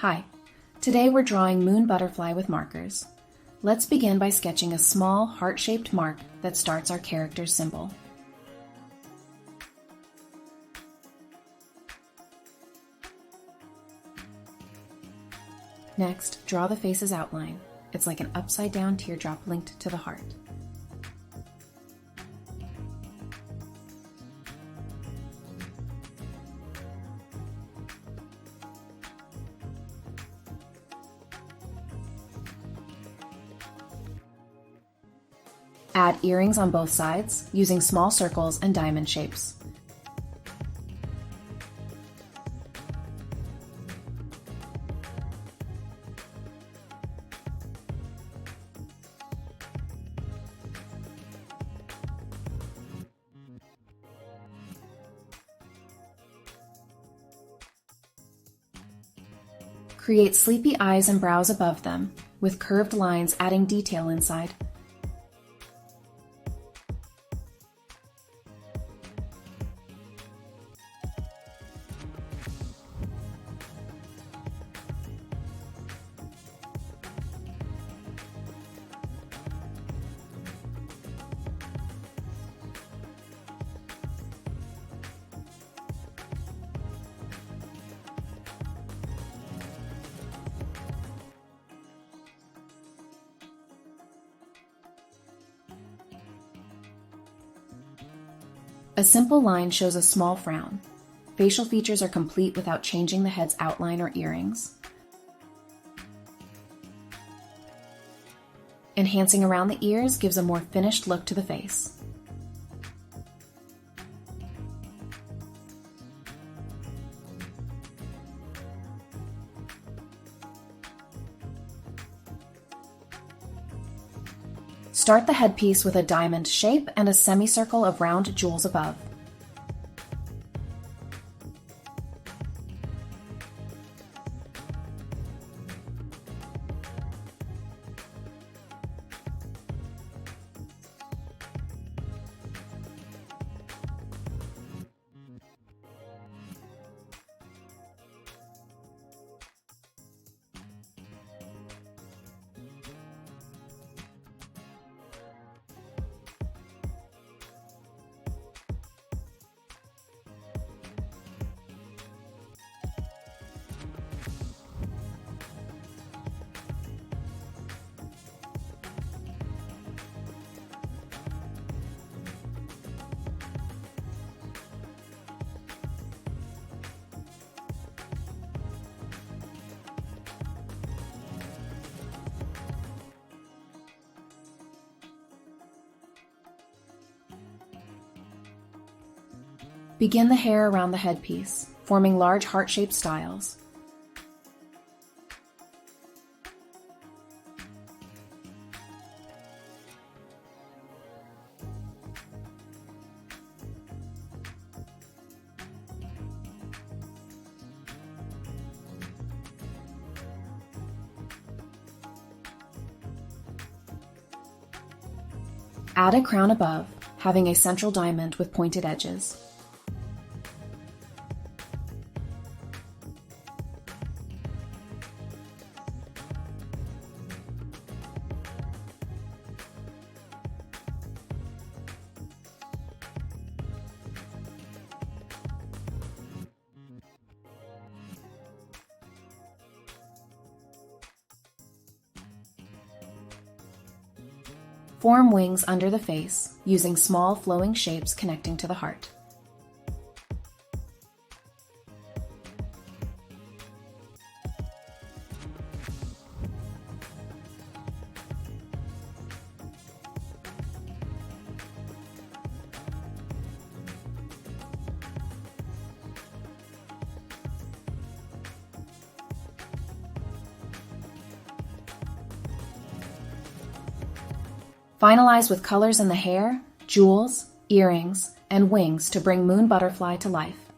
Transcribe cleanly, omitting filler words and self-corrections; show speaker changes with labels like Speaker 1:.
Speaker 1: Hi, today we're drawing Moon Butterfly with markers. Let's begin by sketching a small heart-shaped mark that starts our character's symbol. Next, draw the face's outline. It's like an upside-down teardrop linked to the heart. Add earrings on both sides using small circles and diamond shapes. Create sleepy eyes and brows above them, with curved lines adding detail inside. A simple line shows a small frown. Facial features are complete without changing the head's outline or earrings. Enhancing around the ears gives a more finished look to the face. Start the headpiece with a diamond shape and a semicircle of round jewels above. Begin the hair around the headpiece, forming large heart-shaped styles. Add a crown above, having a central diamond with pointed edges. Form wings under the face, using small flowing shapes connecting to the heart. Finalize with colors in the hair, jewels, earrings, and wings to bring Moon Butterfly to life.